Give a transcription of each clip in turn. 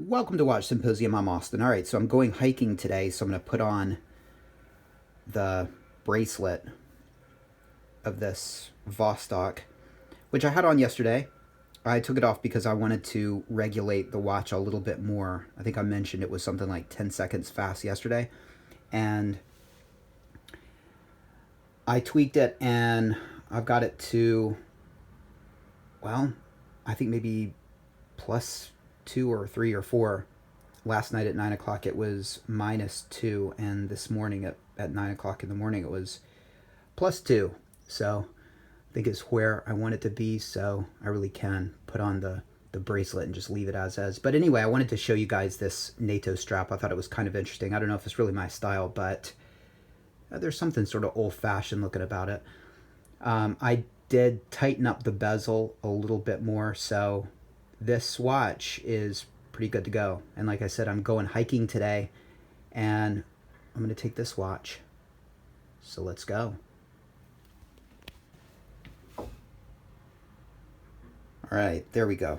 Welcome to Watch Symposium. I'm Austin. All right, so I'm going hiking today, so I'm going to put on the bracelet of this Vostok, which I had on yesterday. I took it off because I wanted to regulate the watch a little bit more. I think I mentioned it was something like 10 seconds fast yesterday, and I tweaked it, and I've got it to, well, I think maybe plus 2 or 3 or 4. Last night at 9 o'clock it was -2, and this morning at 9 o'clock in the morning it was +2. So I think it's where I want it to be, so I really can put on the bracelet and just leave it as is. But anyway, I wanted to show you guys this NATO strap. I thought it was kind of interesting. I don't know if it's really my style, but there's something sort of old-fashioned looking about it. I did tighten up the bezel a little bit more, so this watch is pretty good to go. And like I said, I'm going hiking today, and I'm going to take this watch. So let's go. All right, there we go.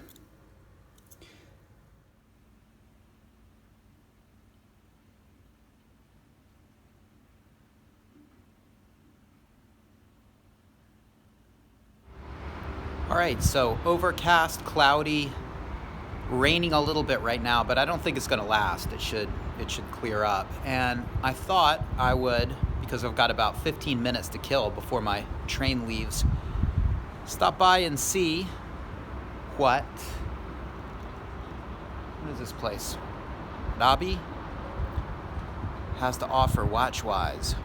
All right, so overcast, cloudy, raining a little bit right now, but I don't think it's going to last. It should clear up. And I thought I would, because I've got about 15 minutes to kill before my train leaves, stop by and see what is this place? Nabi has to offer watch-wise.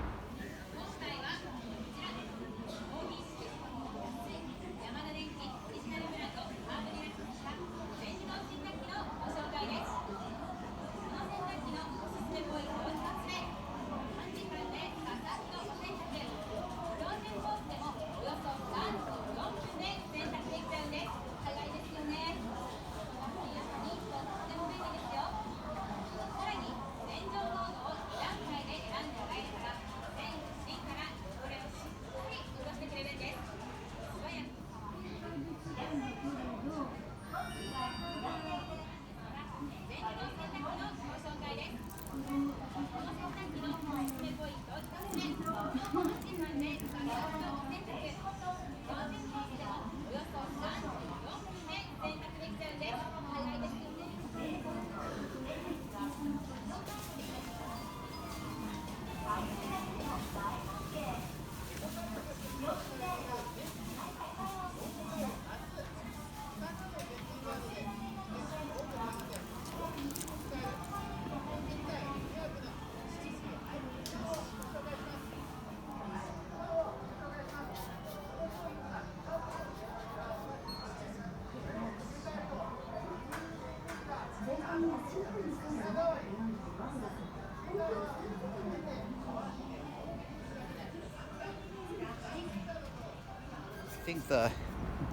I think the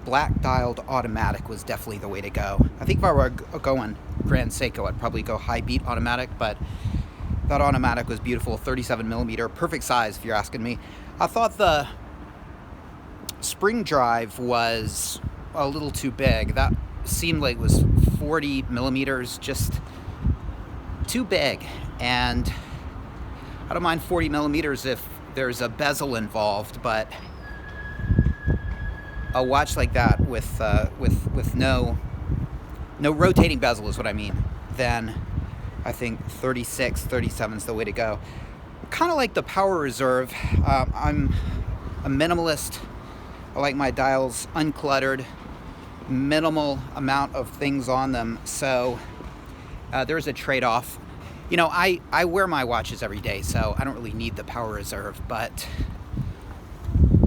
black dialed automatic was definitely the way to go. I think if I were going Grand Seiko, I'd probably go high beat automatic, but that automatic was beautiful. 37 millimeter, perfect size if you're asking me. I thought the spring drive was a little too big. That seemed like it was 40 millimeters, just too big. And I don't mind 40 millimeters if there's a bezel involved, but a watch like that with no rotating bezel is what I mean, then I think 36, 37 is the way to go. Kind of like the Power Reserve. I'm a minimalist. I like my dials uncluttered, minimal amount of things on them, so there's a trade-off. You know, I wear my watches every day, so I don't really need the Power Reserve, but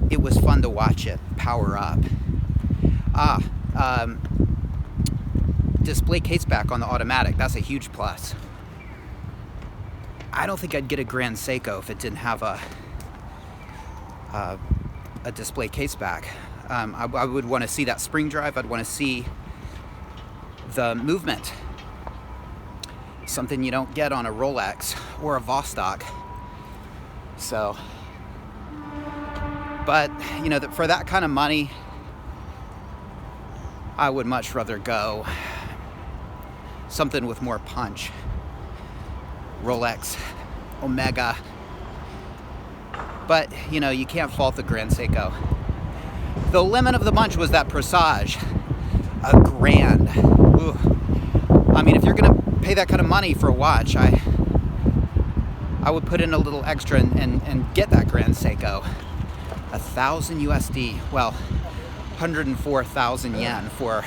it was fun to watch it power up. Display case back on the automatic, that's a huge plus. I don't think I'd get a Grand Seiko if it didn't have a display case back. I would want to see that spring drive. I'd want to see the movement. Something you don't get on a Rolex or a Vostok. So, but you know, for that kind of money, I would much rather go something with more punch. Rolex, Omega. But, you know, you can't fault the Grand Seiko. The lemon of the bunch was that Presage. A grand. Ooh. I mean, if you're gonna pay that kind of money for a watch, I would put in a little extra and get that Grand Seiko. 1,000 USD. Well, 104,000 yen for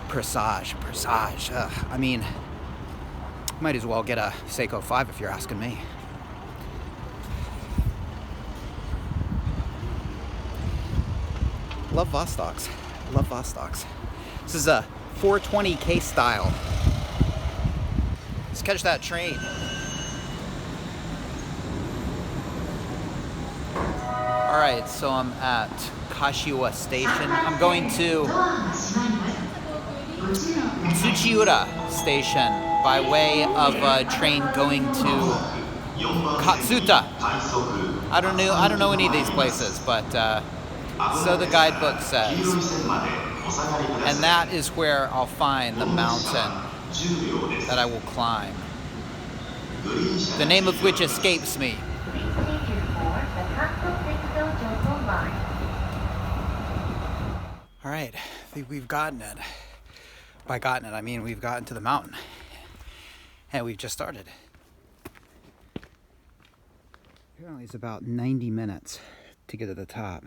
Presage. Presage. I mean, might as well get a Seiko 5 if you're asking me. Love Vostoks. Love Vostoks. This is a 420K style. Let's catch that train. Alright, so I'm at Kashiwa Station. I'm going to Tsukuba Station by way of a train going to Katsuta. I don't know any of these places, but so the guidebook says. And that is where I'll find the mountain that I will climb. The name of which escapes me. All right, I think we've gotten it. By gotten it, I mean we've gotten to the mountain. And we've just started. Apparently it's about 90 minutes to get to the top.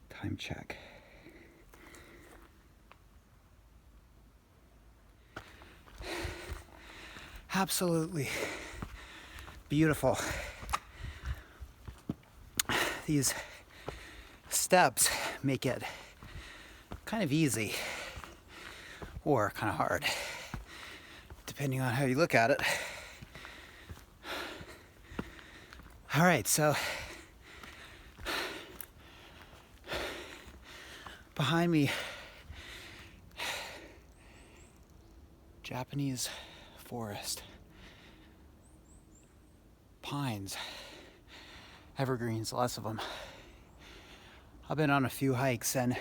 Time check. Absolutely beautiful. These steps make it kind of easy or kind of hard, depending on how you look at it. All right, so behind me, Japanese forest, pines, evergreens, lots of them. I've been on a few hikes and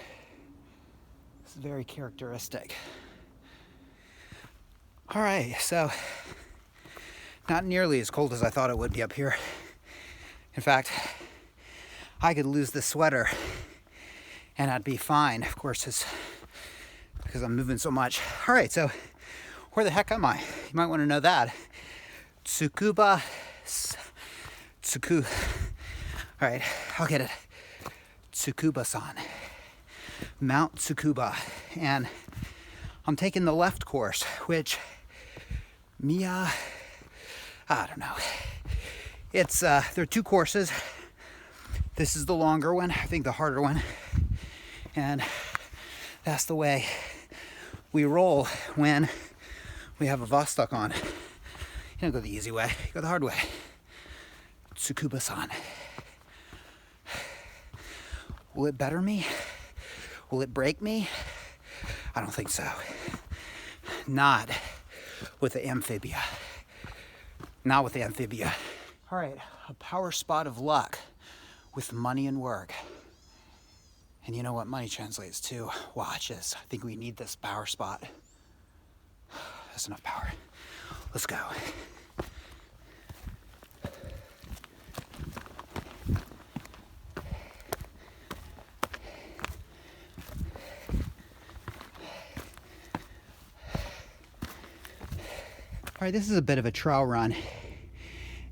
it's very characteristic. All right, so not nearly as cold as I thought it would be up here. In fact, I could lose the sweater and I'd be fine. Of course, it's because I'm moving so much. All right, so where the heck am I? You might want to know that. Tsukuba. All right, I'll get it. Tsukuba-san. Mount Tsukuba. And I'm taking the left course, which I don't know. It's, there are two courses. This is the longer one, I think the harder one. And that's the way we roll when we have a Vostok on. You don't go the easy way, you go the hard way. Tsukuba-san. Will it better me? Will it break me? I don't think so. Not with the amphibia. Not with the amphibia. All right, a power spot of luck with money and work. And you know what money translates to? Watches. I think we need this power spot. That's enough power. Let's go. All right, this is a bit of a trial run.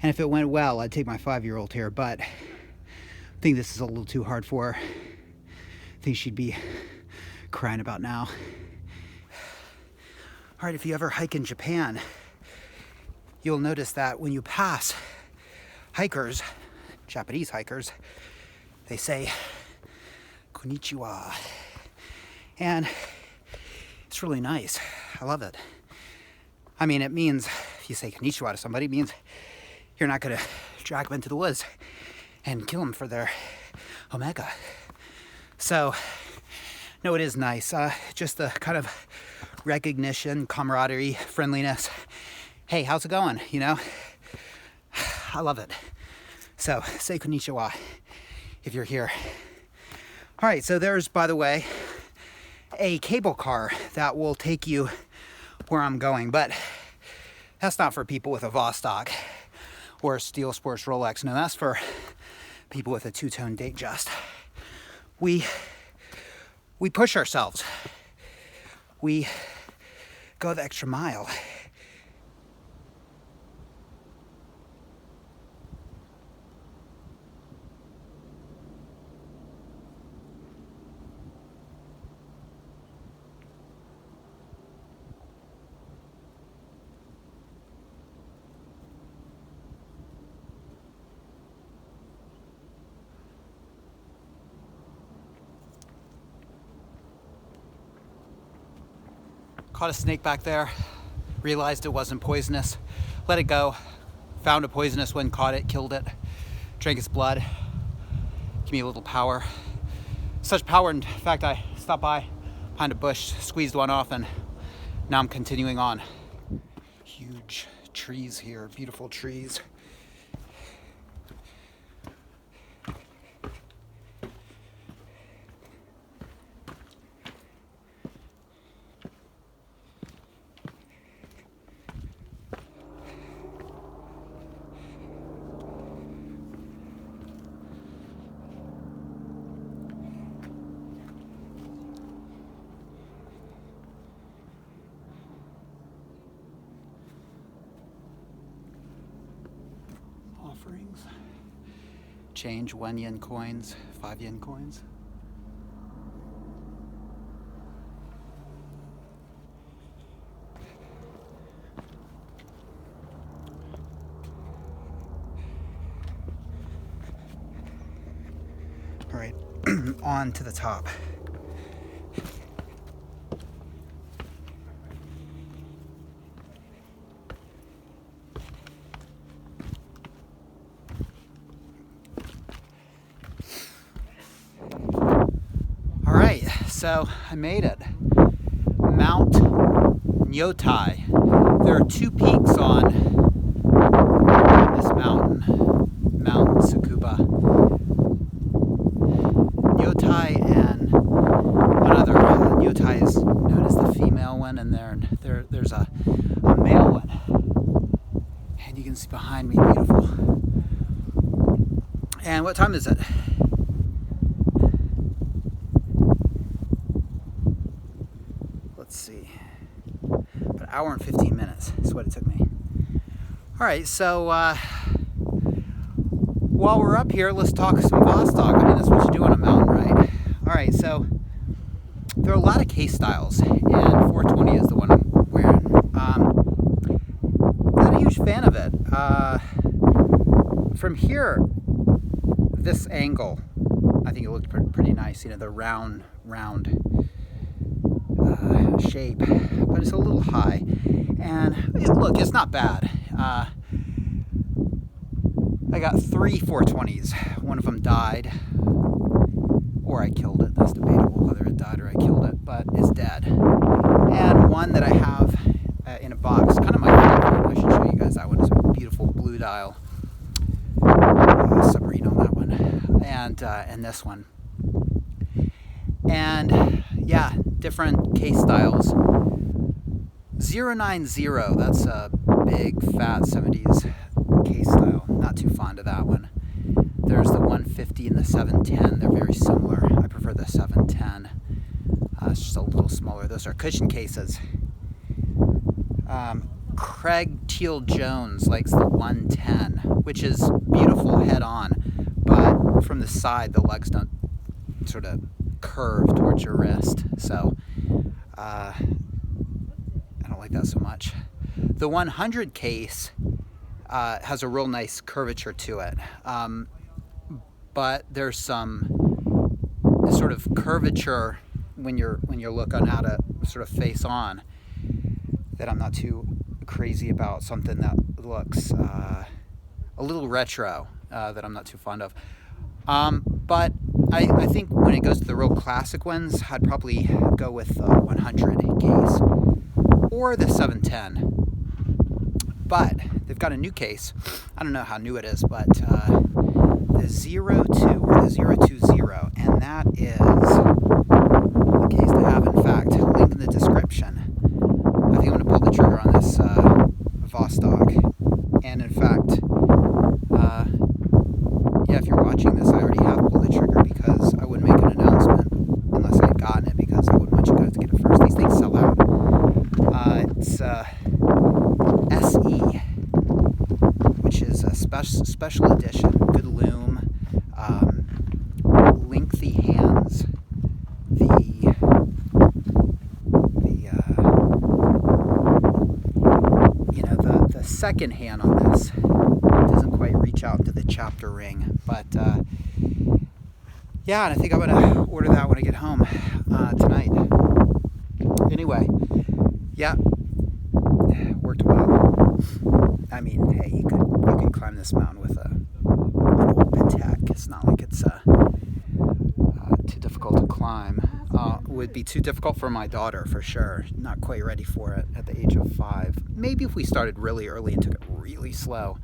And if it went well, I'd take my 5-year-old here, but I think this is a little too hard for her. I think she'd be crying about now. All right, if you ever hike in Japan, you'll notice that when you pass hikers, Japanese hikers, they say, konnichiwa. And it's really nice. I love it. I mean, it means, if you say konnichiwa to somebody, it means you're not gonna drag them into the woods and kill them for their omega. So, no, it is nice. Just the kind of recognition, camaraderie, friendliness. Hey, how's it going? You know, I love it. So, say konnichiwa if you're here. All right, so there's, by the way, a cable car that will take you where I'm going. But that's not for people with a Vostok or a Steel Sports Rolex. No, that's for people with a two-tone Datejust. We push ourselves. We go the extra mile. Caught a snake back there, realized it wasn't poisonous, let it go, found a poisonous one, caught it, killed it, drank its blood, give me a little power. Such power, in fact, I stopped by behind a bush, squeezed one off, and now I'm continuing on. Huge trees here, beautiful trees. Offerings. Change 1 yen coins, 5 yen coins. All right, on to the top. So I made it. Mount Nyotai. There are 2 peaks on this mountain, Mount Tsukuba. Nyotai and one other. Nyotai is known as the female one, and there's a male one. And you can see behind me, beautiful. And what time is it? Let's see, about an hour and 15 minutes is what it took me. All right, so while we're up here, let's talk some Vostok. I mean, that's what you do on a mountain, right? All right, so there are a lot of case styles, and 420 is the one I'm wearing. Not a huge fan of it. From here, this angle, I think it looked pretty nice. You know, the round shape, but it's a little high, and look, it's not bad. I got 3 420s. One of them died, or I killed it. That's debatable whether it died or I killed it, but it's dead. And one that I have in a box, kind of my favorite. I should show you guys that one. It's a beautiful blue dial submarine on that one, and this one. And yeah, different case styles. 090, that's a big fat 70s case style. Not too fond of that one. There's the 150 and the 710. They're very similar. I prefer the 710. It's just a little smaller. Those are cushion cases. Craig Teal Jones likes the 110, which is beautiful head on, but from the side the legs don't sort of curve towards your wrist, so I don't like that so much. The 100 case has a real nice curvature to it, but there's some sort of curvature when you're looking at it sort of face on that I'm not too crazy about. Something that looks a little retro that I'm not too fond of. But I think when it goes to the real classic ones, I'd probably go with the 100 case or the 710. But they've got a new case. I don't know how new it is, but the 02 or the 020, and that is the case to have. In fact, link in the description. I think I'm going to pull the trigger on this Vostok. And in fact, yeah, if you're watching this, I already have pulled the trigger because I wouldn't make an announcement unless I had gotten it, because I wouldn't want you guys to get it first. These things sell out. It's SE, which is a special edition, good loom, lengthy hands. The second hand on this doesn't quite reach out to the chapter ring, but yeah, and I think I'm gonna order that when I get home tonight. Anyway, yeah, worked well. I mean, hey, you could climb this mountain with an old Patek. It's not like it's too difficult to climb. Would be too difficult for my daughter, for sure. Not quite ready for it at the age of 5. Maybe if we started really early and took it really slow.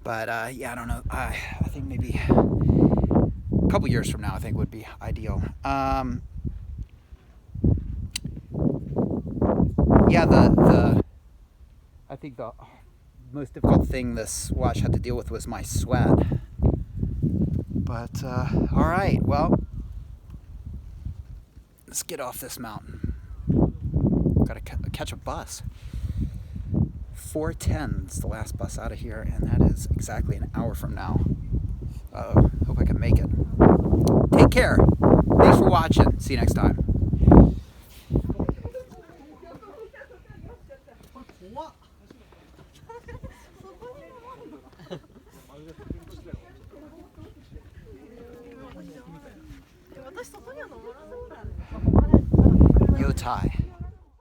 But yeah, I don't know. I think maybe a couple years from now, I think would be ideal. Yeah, I think the most difficult thing this watch had to deal with was my sweat. But all right, well, let's get off this mountain. Gotta catch a bus. 4:10 is the last bus out of here, and that is exactly an hour from now. Hope I can make it. Take care. Thanks for watching. See you next time. Yotai.